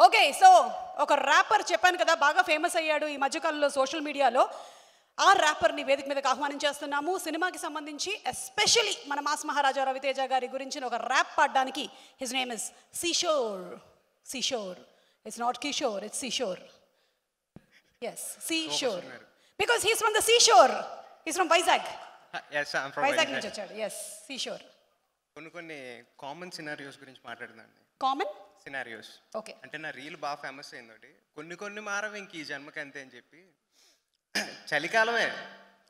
Okay, so ఒక wrapper చెప్పాను కదా బాగా ఫేమస్ అయ్యాడు ఈ మధ్యకాలంలో సోషల్ మీడియాలో. ఆ ర్యాపర్ని వేదిక మీదకి ఆహ్వానించేస్తున్నాము. సినిమాకి సంబంధించి ఎస్పెషలీ మన మాస్ మహారాజా రవితేజ గారి గురించిన ఒక ర్యాప్ పాడడానికి. His name is seashore. Seashore, it's not Kishore, it's seashore. Yes, seashore, because he's from the seashore. He's from Vizag. Vizag నుంచి వచ్చాడు. Yes, seashore. కొన్ని కామన్ సినారియోస్ గురించి మాట్లాడుతున్నాను. Common scenarios okay. అంటే నా రీల్ బాగా ఫేమస్ అయింది. కొన్ని మారవి ఇంక ఈ జన్మకి అంతే అని చెప్పి, చలికాలమే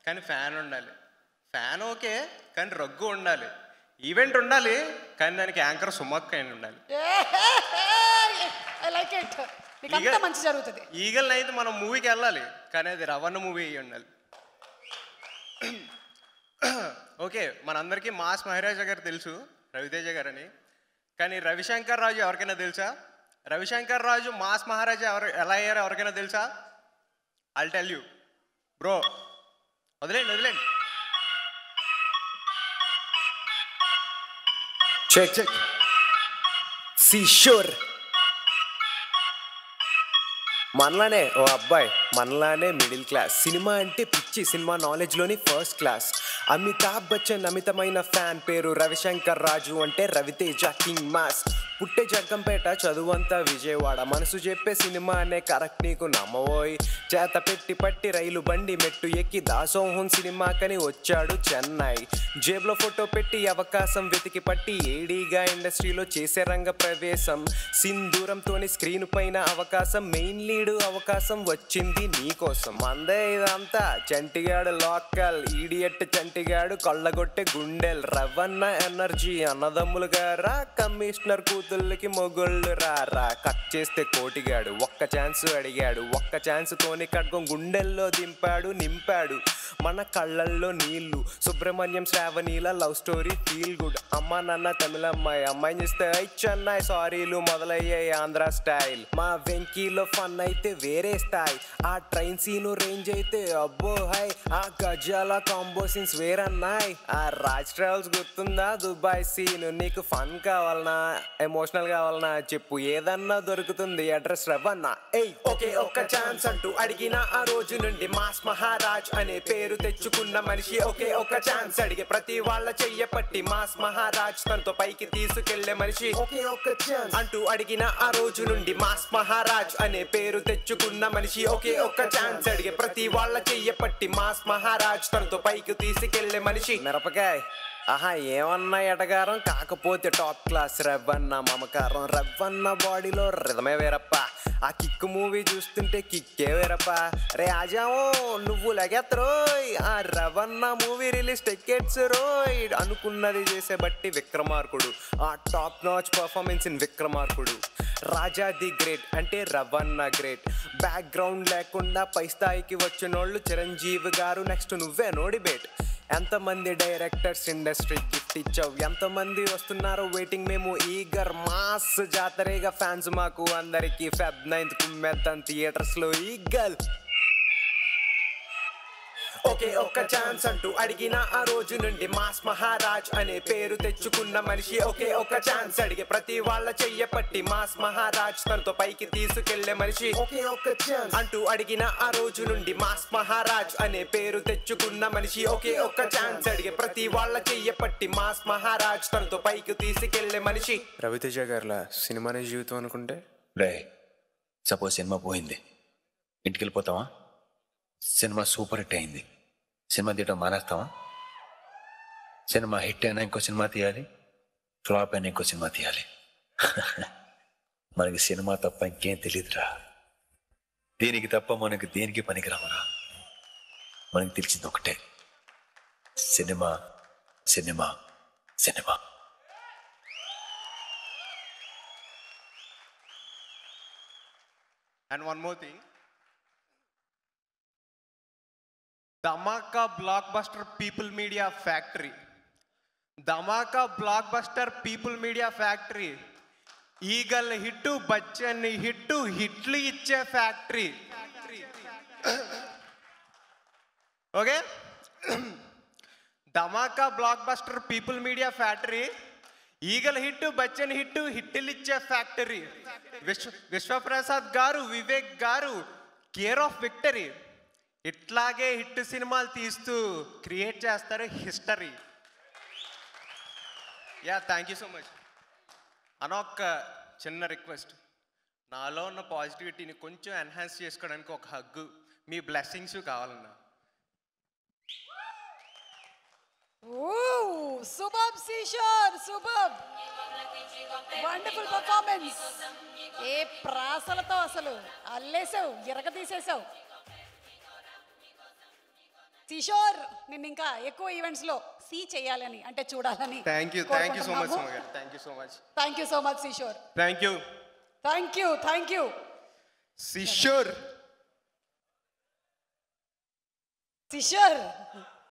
కానీ ఫ్యాన్ ఉండాలి, ఫ్యాన్ ఓకే కానీ రగ్గు ఉండాలి, ఈవెంట్ ఉండాలి కానీ దానికి యాంకర్ సుమక్ అయిన ఉండాలి. మంచి జరుగుతుంది. ఈగల్ అయితే మనం మూవీకి వెళ్ళాలి కానీ అది రవణ మూవీ అయ్యి ఉండాలి. ఓకే, మనందరికీ మాస్ మహారాజా గారు తెలుసు, రవితేజ గారని. కానీ రవిశంకర్ రాజు ఎవరికైనా తెలుసా? రవిశంకర్ రాజు మాస్ మహారాజా ఎలా అయ్యారో ఎవరికైనా తెలుసా? I'll tell you bro. వదిలేండి. చెక్ సీషోర్. మనలానే ఓ అబ్బాయి, మనలానే మిడిల్ క్లాస్. సినిమా అంటే పిచ్చి, సినిమా నాలెడ్జ్లోని ఫస్ట్ క్లాస్. అమితాబ్ బచ్చన్ అమితమైన ఫ్యాన్, పేరు రవిశంకర్ రాజు అంటే రవితేజ కింగ్ మాస్. పుట్టే జగ్గంపేట, చదువంతా విజయవాడ. మనసు చెప్పే సినిమా అనే కరెక్ట్ నీకు నమ్మవోయ్. చేత పెట్టి పట్టి రైలు బండి మెట్టు ఎక్కి దాసోహం సినిమాకని వచ్చాడు చెన్నై. జేబులో ఫోటో పెట్టి అవకాశం వెతికి పట్టి ఏడీగా ఇండస్ట్రీలో చేసే రంగ ప్రవేశం. సింధూరంతోని స్క్రీన్ పైన అవకాశం, మెయిన్ లీడ్ అవకాశం వచ్చింది నీకోసం. అందే ఇదంతా చంటిగాడు లోకల్, ఈడియట్ చంటిగాడు కొల్లగొట్టే గుండెల్. రవన్న ఎనర్జీ అన్నదమ్ములు గారా, కమిషనర్ కూతుళ్ళకి మొగుళ్ళు రారా. కట్ చేస్తే కోటిగాడు ఒక్క ఛాన్స్ అడిగాడు, ఒక్క ఛాన్స్ తోని ఖడ్గం గుండెల్లో దింపాడు, నింపాడు మన కళ్ళల్లో నీళ్లు. సుబ్రహ్మణ్యం శ్రావణీల లవ్ స్టోరీ ఫీల్ గుడ్. అమ్మ నాన్న తమిళమ్మాయి, అమ్మాయిని చూస్తే చెన్నై సారీలు మొదలయ్యాయి ఆంధ్ర స్టైల్. మా వెంకీలో ఫన్ అయితే వేరే స్థాయి, ఆ ట్రైన్ సీను రేంజ్ అయితే అబ్బో హై. ఆ గజాల కాంబో సీన్స్ వేరన్నాయి. ఆ రాజ్ ట్రావెల్స్ గుర్తుందా దుబాయ్ సీన్? నీకు ఫన్ కావాలనా ఎమోషనల్ కావాలనా చెప్పు, ఏదన్నా దొరుకుతుంది అడ్రస్ రవన్నా. ఏయ్ ఓకే ఒక్క ఛాన్స్ అంటూ అడిగిన ఆ రోజు నుండి మాస్ మహారాజ్ అనే పేరు తెచ్చుకున్న మనిషి. ఒకే ఒక్క ఛాన్స్ అడిగే ప్రతి వాళ్ళ చెయ్య పట్టి మాస్ మహారాజ్ తనతో పైకి తీసుకెళ్లే మనిషి. ఒకే ఒక్క ఛాన్స్ అంటూ అడిగిన ఆ రోజు నుండి మాస్ మహారాజ్ అనే పేరు తెచ్చుకున్న మనిషి. ఒకే ఒక్క ఛాన్స్ అడిగే ప్రతి వాళ్ళ చెయ్య పట్టి మాస్ మహారాజ్ తనతో పైకి తీసుకెళ్లే మనిషి. మిరపకాయ్ ఆహా ఏమన్నా ఎటగారం, కాకపోతే టాప్ క్లాస్ రవ్వన్న మమకారం. రవ్వన్న బాడీలో రిధమే వేరప్ప, ఆ కిక్ మూవీ చూస్తుంటే కిక్కే వేరప్ప. రే ఆజామో నువ్వు లగెత్తరోయ్, ఆ రవన్న మూవీ రిలీజ్ టికెట్స్ రోయ్. అనుకున్నది చేసే బట్టి విక్రమార్కుడు, ఆ top notch performance in Vikramarkudu. Raja the great అంటే రవన్న గ్రేట్. బ్యాక్గ్రౌండ్ లేకుండా పై స్థాయికి వచ్చినోళ్ళు చిరంజీవి గారు, నెక్స్ట్ నువ్వే నోడిబేట్. ఎంతమంది డైరెక్టర్స్ ఇండస్ట్రీ గిఫ్ట్ ఇచ్చావు, ఎంతమంది వస్తున్నారు వెయిటింగ్, మేము ఈగర్. మాస్ జాతరేగా ఫ్యాన్స్ మాకు అందరికి. ఫెబ్ 9th కుమ్మేద్దాం థియేటర్స్ లో ఈగల్. ఒకే ఒక్క ఛాన్స్ అంటూ అడిగిన ఆ రోజు నుండి మాస్ మహారాజ్ అనే పేరు తెచ్చుకున్న మనిషి. ఒకే ఒక్క ఛాన్స్ అడిగే ప్రతి వాళ్ళ చెయ్య పట్టి మాస్ మహారాజ్ తనతో పైకి తీసుకెళ్లే మనిషి. ఒకే ఒక్క ఛాన్స్ అంటూ అడిగిన ఆ రోజు నుండి మాస్ మహారాజ్ అనే పేరు తెచ్చుకున్న మనిషి. ఒకే ఒక్క ఛాన్స్ అడిగే ప్రతి వాళ్ళ చెయ్య పట్టి మాస్ మహారాజ్ తనతో పైకి తీసుకెళ్లే మనిషి. రవితేజ గారిలా సినిమానే జీవితం అనుకుంటే, సపోజ్ సినిమా పోయింది, ఇంటికి వెళ్ళిపోతావా? సినిమా సూపర్ హిట్ అయింది, సినిమా తీయడం మానేస్తావా? సినిమా హిట్ అయినా ఇంకో సినిమా తీయాలి, ఫ్లాప్ అయినా ఇంకో సినిమా తీయాలి. మనకి సినిమా తప్ప ఇంకేం తెలియదురా. దీనికి తప్ప మనకి దేనికి పనికిరామరా. మనకి తెలిసింది ఒకటే, cinema cinema cinema. And one more thing, Dhamaka Blockbuster People Media Factory. Dhamaka Blockbuster People Media Factory. Eagle hit, Bachchan hit, Hitli iche factory. Okay? Dhamaka Blockbuster People Media Factory. Eagle hit, Bachchan hit, హిట్టులిచ్చే factory. Vishwaprasad garu, Vivek garu care of victory. ఇట్లాగే hit సినిమాలు తీస్తూ create చేస్తారు history. Yeah, thank you so much అన్న. ఒక చిన్న request, నాలో ఉన్న పాజిటివిటీని కొంచెం ఎన్హాన్స్ చేసుకోవడానికి ఒక హగ్గు, మీ బ్లెస్సింగ్స్ కావాలన్నా. Super Kishore, super, wonderful performance. ఏ ప్రాసలతో అసలు అల్లేసావు, ఎరగ తీసేసావు కిషోర్. నిన్ను ఇంకా ఎక్కువ ఈవెంట్స్ లో సీ చేయాలని, అంటే చూడాలని. Thank you so much Suma garu. Thank you so much. Thank you so much Kishore. Thank you Kishore. Kishore